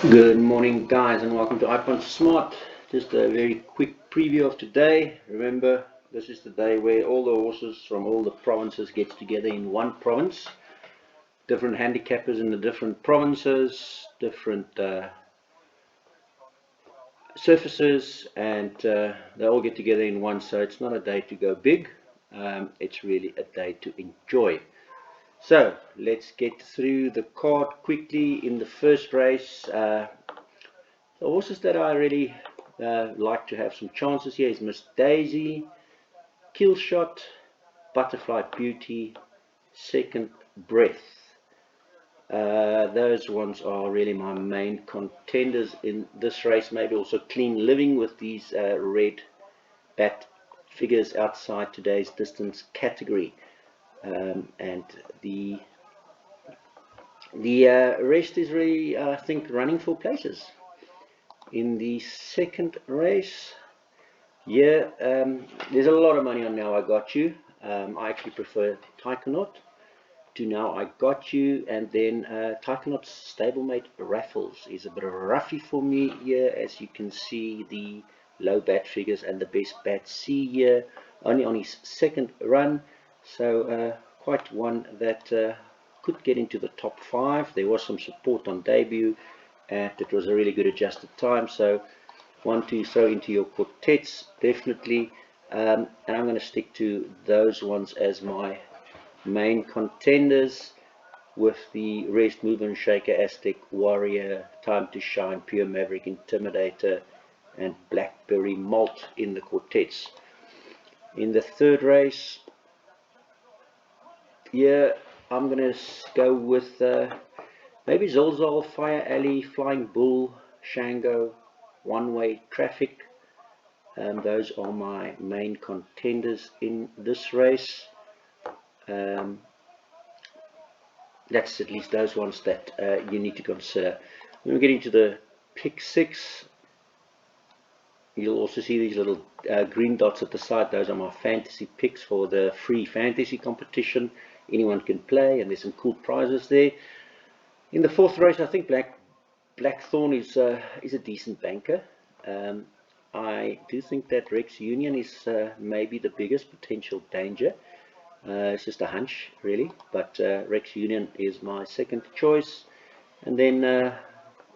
Good morning, guys, and welcome to iPhone Smart. Just a very quick preview of today. Remember, this is the day where all the horses from all the provinces get together in one province. Different handicappers in the different provinces, different surfaces, and they all get together in one. So it's not a day to go big. It's really a day to enjoy. So let's get through the card quickly. In the first race, the horses that I really like to have some chances here is Miss Daisy, Killshot, Butterfly Beauty, Second Breath. Those ones are really my main contenders in this race. Maybe also Clean Living with these red bat figures outside today's distance category. And the rest is really, I think, running for places. In the second race, yeah, there's a lot of money on Now I Got You. I actually prefer Taikonaut to Now I Got You, and then Taikonaut's stablemate Raffles is a bit of a roughie for me here. As you can see, the low bat figures and the best bat C here, only on his second run, so quite one that could get into the top 5. There was some support on debut, and it was a really good adjusted time, so one to throw into your quartets definitely, and I'm going to stick to those ones as my main contenders, with the Rest, Movement, Shaker, Aztec, Warrior, Time to Shine, Pure Maverick, Intimidator, and Blackberry Malt in the quartets. In the third race, yeah, I'm going to go with maybe Zolzal, Fire Alley, Flying Bull, Shango, One Way Traffic. Those are my main contenders in this race. That's at least those ones that you need to consider. When we get into the pick 6, you'll also see these little green dots at the side. Those are my fantasy picks for the free fantasy competition. Anyone can play, and there's some cool prizes there. In the fourth race, I think Blackthorn is a decent banker. I do think that Rex Union is maybe the biggest potential danger. It's just a hunch, really, but Rex Union is my second choice. And then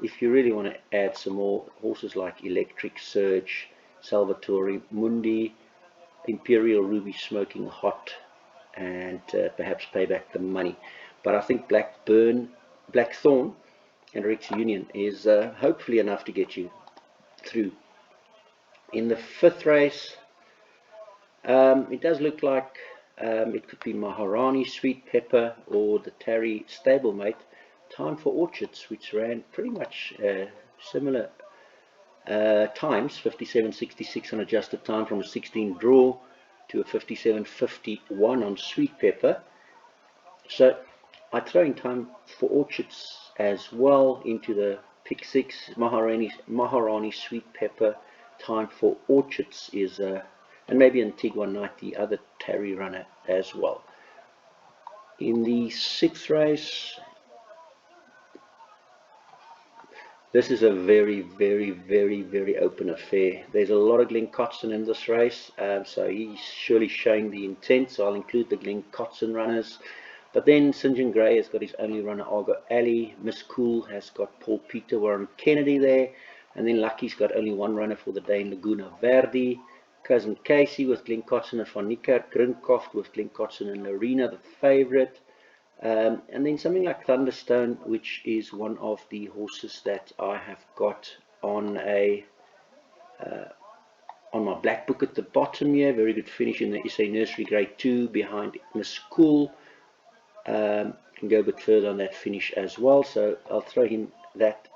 if you really want to add some more horses like Electric Surge, Salvatore Mundi, Imperial Ruby Smoking Hot, and perhaps pay back the money. But I think Blackthorn and Rex Union is hopefully enough to get you through. In the fifth race, it does look like it could be Maharani Sweet Pepper or the Terry Stablemate, Time for Orchards, which ran pretty much similar times, 57.66 on adjusted time from a 16 draw to a 57.51 on Sweet Pepper. So I throw in Time for Orchards as well into the pick 6. Maharani Sweet Pepper, Time for Orchards is and maybe Antigua Knight, the other Terry runner as well. In the sixth race, this is a very, very, very, very open affair. There's a lot of Glenn Cotson in this race, so he's surely showing the intent, so I'll include the Glenn Cotson runners. But then St. John Gray has got his only runner, Argo Alley. Miss Cool has got Paul Peter, Warren Kennedy there. And then Lucky's got only one runner for the day in Laguna Verde. Cousin Casey with Glenn Cotson and Van Niekerk. Grinkoft with Glenn Cotson and Arena, the favourite. And then something like Thunderstone, which is one of the horses that I have got on on my black book at the bottom here. Very good finish in the SA Nursery Grade 2 behind Miss Cool. Can go a bit further on that finish as well, so I'll throw him that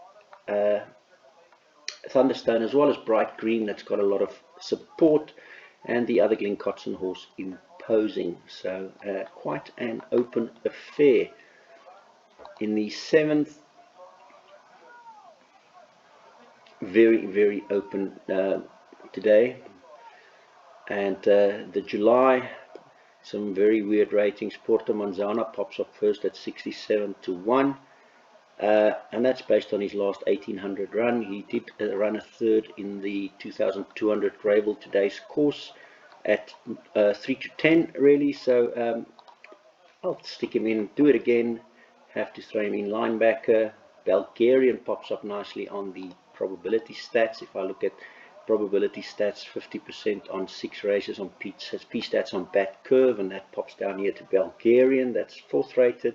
Thunderstone, as well as Bright Green, that's got a lot of support, and the other Glenn Cotson horse Imposing. So quite an open affair. In the seventh, very, very open today, and the July, some very weird ratings. Porto Manzana pops up first at 67 to 1. and that's based on his last 1800 run. He did run a third in the 2200 Gravel today's course at 3 to 10 really, so I'll stick him in, do it again, have to throw him in linebacker. Bulgarian pops up nicely on the probability stats. If I look at probability stats, 50% on 6 races on P-stats on bat curve, and that pops down here to Bulgarian, that's 4th rated.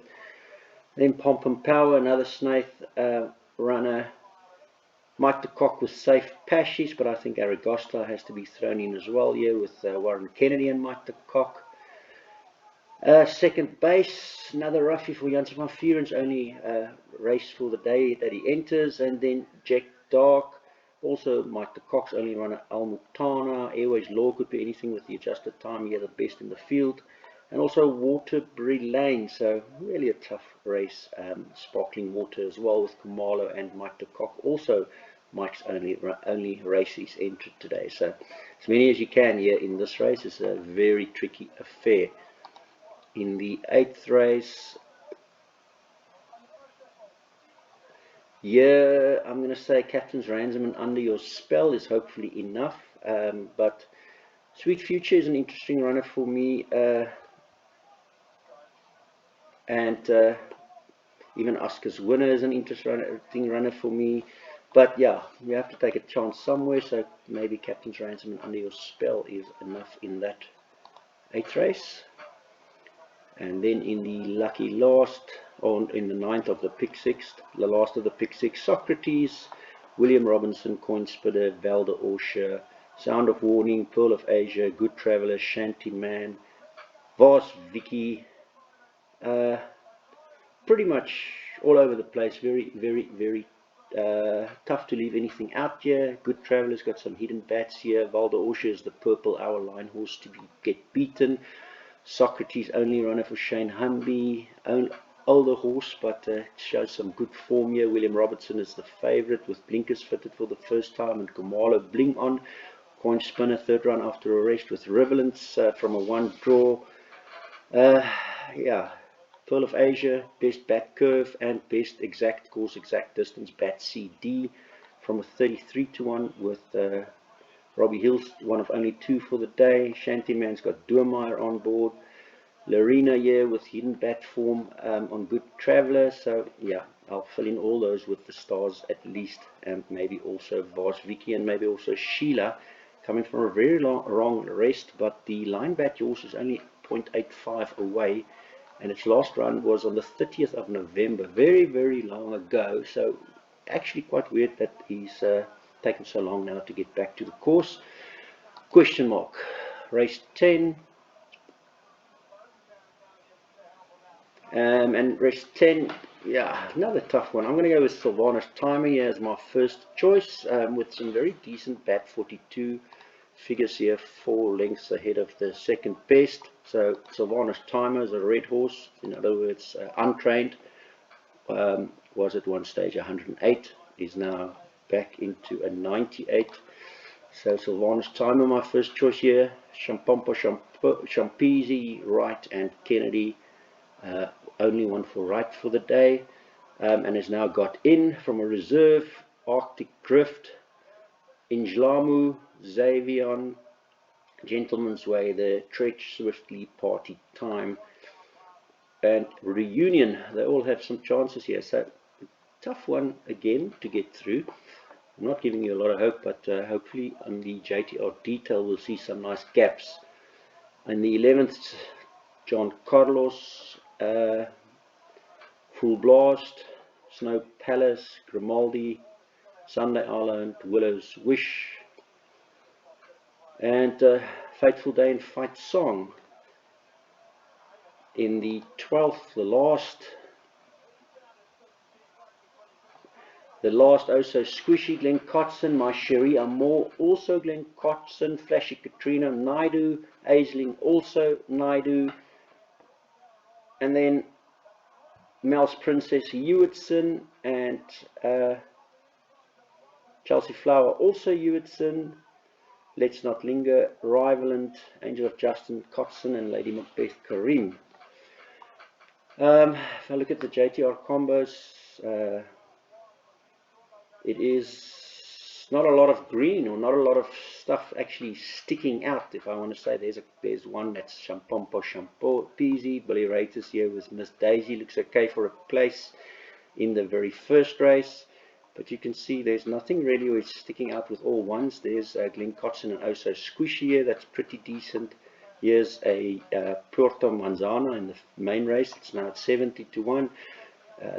Then Pomp and Power, another Snaith runner. Mike the Cock with safe pashes, but I think Aragosta has to be thrown in as well here with Warren Kennedy and Mike the Cock. Second base, another roughie for Janssen van Vuren's only race for the day that he enters, and then Jack Dark, also Mike the Cock's only runner Almutana. Airways Law could be anything with the adjusted time here, the best in the field, and also Waterbury Lane, so really a tough race. Sparkling Water as well with Kumalo and Mike the Cock, also Mike's only race he's entered today, so as many as you can here in this race is a very tricky affair. In the 8th race, yeah, I'm going to say Captain's Ransom Under Your Spell is hopefully enough, but Sweet Future is an interesting runner for me, and even Oscar's Winner is an interesting runner for me, but yeah, you have to take a chance somewhere, so maybe Captain's Ransom Under Your Spell is enough in that 8th race. And then in the lucky last, or in the 9th of the pick 6, the last of the pick 6, Socrates, William Robinson, Coin Spitter, Valda Orsha, Sound of Warning, Pearl of Asia, Good Traveller, Shanty Man, Vos Vicky, pretty much all over the place. Very tough to leave anything out here. Good Traveller's got some hidden bats here. Valda Orsha is the purple hour line horse to get beaten. Socrates only runner for Shane Humby, older horse, but shows some good form here. William Robertson is the favourite with blinkers fitted for the first time, and Kumalo Bling on. Coin Spinner, 3rd run after a rest with Rivalence from a 1 draw. Yeah, Pearl of Asia, best bat curve and best exact course, exact distance bat CD from a 33 to 1 with Robbie Hill's one of only 2 for the day. Shantyman's got Doormeyer on board. Lorena here with hidden bat form on Good Traveller. So yeah, I'll fill in all those with the stars at least, and maybe also Vos Vicky and maybe also Sheila coming from a very long rest. But the line bat horse is only 0.85 away, and its last run was on the 30th of November, very long ago. So actually quite weird that he's taken so long now to get back to the course. Question mark. Race 10. And race 10, yeah, another tough one. I'm going to go with Sylvanus Timer here as my first choice, with some very decent bat 42 figures here, 4 lengths ahead of the second best. So Sylvanus Timer is a red horse, in other words, untrained. Was at one stage 108, is now back into a 98. So Sylvanus Timer, my first choice here. Champompo, Champisi, Wright and Kennedy, only one for Wright for the day, and has now got in from a reserve. Arctic Drift, Injlamu, Xavion, Gentleman's Way, the Tretch, Swiftly, Party Time and Reunion. They all have some chances here, so tough one again to get through. I'm not giving you a lot of hope, but hopefully on the JTR detail we'll see some nice gaps. In the 11th, John Carlos, Full Blast, Snow Palace, Grimaldi, Sunday Island, Willow's Wish, and Fateful Day and Fight Song. In the 12th, the last oh so squishy, Glen Cotson, My Cherie Amour, also Glen Cotson, Flashy Katrina, Naidu, Aisling, also Naidu, and then Mouse Princess Hewitson and Chelsea Flower, also Hewitson, Let's Not Linger, Rivalant, Angel of Justin, Cotson and Lady Macbeth Karim. If I look at the JTR combos, it is not a lot of green, or not a lot of stuff actually sticking out, if I want to say. There's one that's Champompo Champisi, Billy Ratus here with Miss Daisy, looks okay for a place in the very first race, but you can see there's nothing really where it's sticking out with all ones. There's Glen Cotson and Also Squishy here, that's pretty decent. Here's a Puerto Manzana in the main race, it's now at 70 to 1.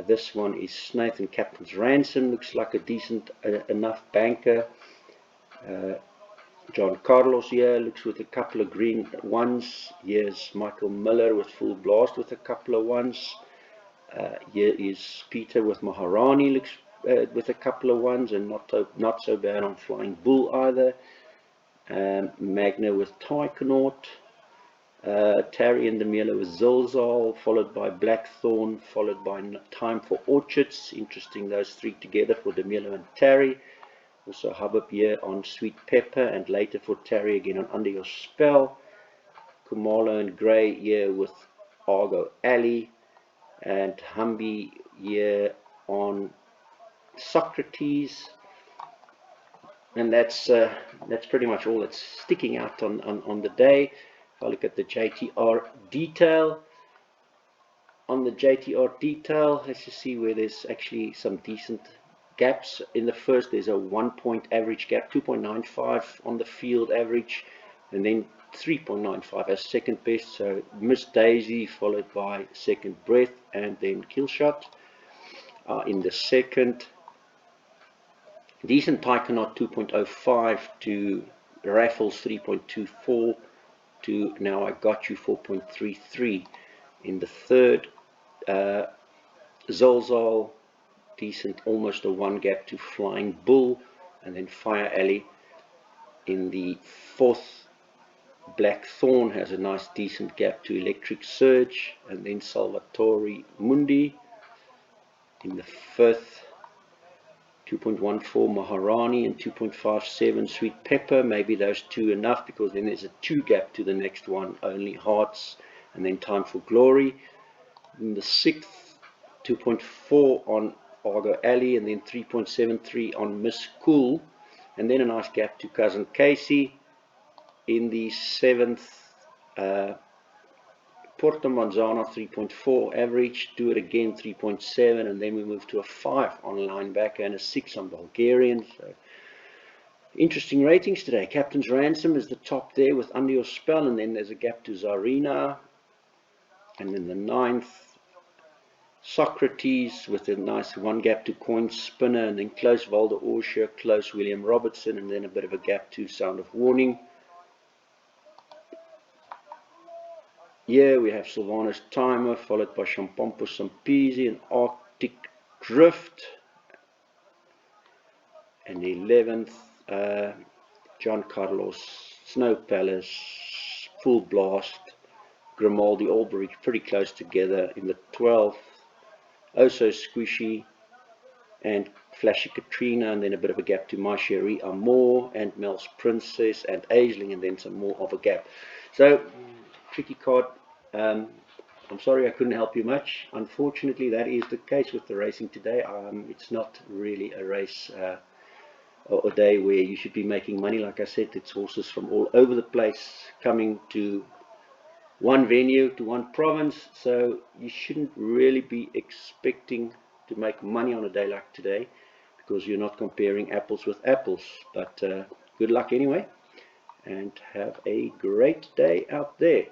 This one is Snaith and Captain's Ransom, looks like a decent enough banker. John Carlos here looks with a couple of green ones. Here's Michael Miller with Full Blast with a couple of ones. Here is Peter with Maharani, looks with a couple of ones, and not so bad on Flying Bull either. Magna with Taikonaut. Terry and the Miller with Zilzal, followed by Blackthorn, followed by Time for Orchards. Interesting, those three together for Demilo and Terry. Also Hubbub here on Sweet Pepper, and later for Terry again on Under Your Spell. Kumalo and Gray here with Argo Alley, and Humby here on Socrates. And that's pretty much all that's sticking out on the day. If I look at the JTR detail, on the JTR detail, let's just see where there's actually some decent gaps. In the first, there's a 1 point average gap, 2.95 on the field average, and then 3.95 as second best. So Miss Daisy followed by Second Breath, and then Killshot in the second. Decent Taikonaut 2.05 to Raffles 3.24 to Now I Got You 4.33 in the third. Zolzol decent, almost a 1 gap to Flying Bull, and then Fire Alley in the fourth. Blackthorn has a nice decent gap to Electric Surge, and then Salvatore Mundi in the fifth. 2.14 Maharani and 2.57 Sweet Pepper. Maybe those two enough, because then there's a 2 gap to the next one, Only Hearts, and then Time for Glory. In the sixth, 2.4 on Argo Alley, and then 3.73 on Miss Cool, and then a nice gap to Cousin Casey. In the seventh, Porto Manzana 3.4 average, Do It Again 3.7, and then we move to a 5 on Linebacker and a 6 on Bulgarian. So interesting ratings today. Captain's Ransom is the top there with Under Your Spell, and then there's a gap to Zarina. And then the ninth, Socrates with a nice 1 gap to Coin Spinner, and then close Valder Orsha, close William Robertson, and then a bit of a gap to Sound of Warning. Here we have Sylvanus Timer, followed by Champompo Champisi and Arctic Drift. And the 11th, John Carlos, Snow Palace, Full Blast, Grimaldi, Albury, pretty close together in the 12th. Also Squishy and Flashy Katrina, and then a bit of a gap to My Cherie Amour and Mel's Princess and Aisling, and then some more of a gap. So tricky card. I'm sorry I couldn't help you much. Unfortunately, that is the case with the racing today. It's not really a race or a day where you should be making money. Like I said, it's horses from all over the place coming to one venue, to one province, so you shouldn't really be expecting to make money on a day like today, because you're not comparing apples with apples. But good luck anyway, and have a great day out there.